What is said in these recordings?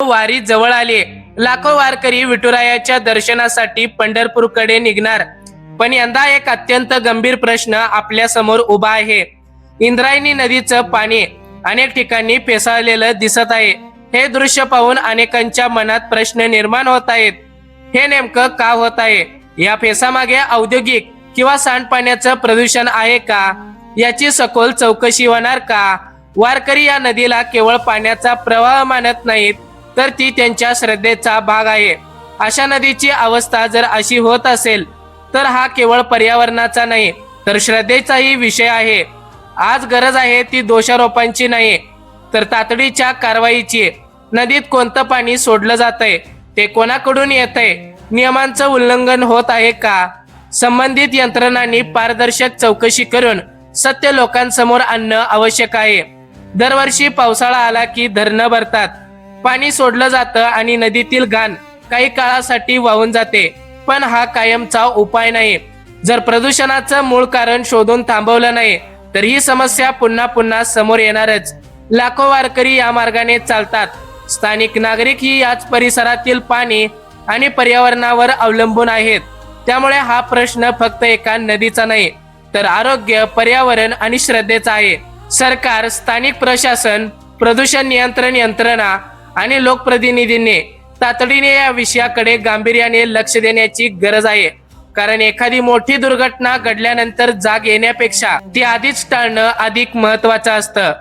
वारी जवळ आली। लाखो वारकरी विठुरायाच्या दर्शनासाठी पंढरपूरकडे निघणार। पण यंदा एक अत्यंत गंभीर प्रश्न आपल्या समोर उभा आहे। इंद्रायणी नदीचं पाणी अनेक ठिकाणी पेसाळलेलं दिसत आहे। हे दृश्य पाहून अनेकांच्या मनात प्रश्न निर्माण होत आहेत। हे नेमकं का होत आहे? या फेसामागे औद्योगिक किंवा सांडपाण्याचं प्रदूषण आहे का? याची सखोल चौकशी होणार का? वारकरी या नदीला केवळ पाण्याचा प्रवाह मानत नाहीत, तर ती त्यांच्या श्रद्धेचा भाग आहे। अशा नदीची अवस्था जर अशी होत असेल तर हा केवळ पर्यावरणाचा नाही तर श्रद्धेचाही विषय आहे। आज गरज आहे ती दोषारोपांची नाही तर तातडीच्या कारवाईची। नदीत कोणतं पाणी सोडलं जातंय, ते कोणाकडून येतंय, नियमांचं उल्लंघन होत आहे का? संबंधित यंत्रणांनी पारदर्शक चौकशी करून सत्य लोकांसमोर आणणं आवश्यक आहे। दरवर्षी पावसाळा आला की धरणं भरतात, पाणी सोडलं जातं आणि नदीतील घाण काही काळासाठी वाहून जाते। पण हा कायमचा उपाय नाही। जर प्रदूषणाचं मूळ कारण शोधून थांबवलं नाही तर ही समस्या पुन्हा पुन्हा समोर येणारच। लाखो वारकरी या मार्गाने चालतात। स्थानिक नागरिक ही याच परिसरातील पाणी आणि पर्यावरणावर अवलंबून आहेत। त्यामुळे हा प्रश्न फक्त एका नदीचा नाही तर आरोग्य, पर्यावरण आणि श्रद्धेचा आहे। सरकार, स्थानिक प्रशासन, प्रदूषण नियंत्रण यंत्रणा आणि लोकप्रतिनिधींनी तातडीने या विषयाकडे गांभीर्याने लक्ष देण्याची गरज आहे। कारण एखादी मोठी दुर्घटना घडल्यानंतर जाग येण्यापेक्षा ती आधीच टाळणं अधिक महत्वाचं असतं।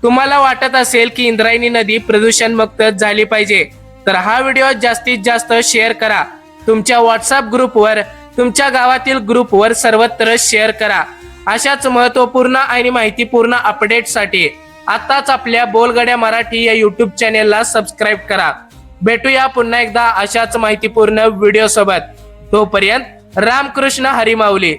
तुम्हाला वाटत असेल की इंद्रायणी नदी प्रदूषण मुक्त झाली पाहिजे तर हा व्हिडिओ जास्तीत जास्त शेअर करा। तुमच्या व्हॉट्सअप ग्रुपवर, तुमच्या गावातील ग्रुपवर सर्वत्र शेअर करा। अशाच महत्वपूर्ण आणि माहितीपूर्ण अपडेटसाठी आताच आपल्या बोलगड्या मराठी या युट्यूब चॅनेलला सबस्क्राईब करा। भेटूया पुन्हा एकदा अशाच माहितीपूर्ण व्हिडिओ सोबत। तोपर्यंत रामकृष्ण हरी माऊली।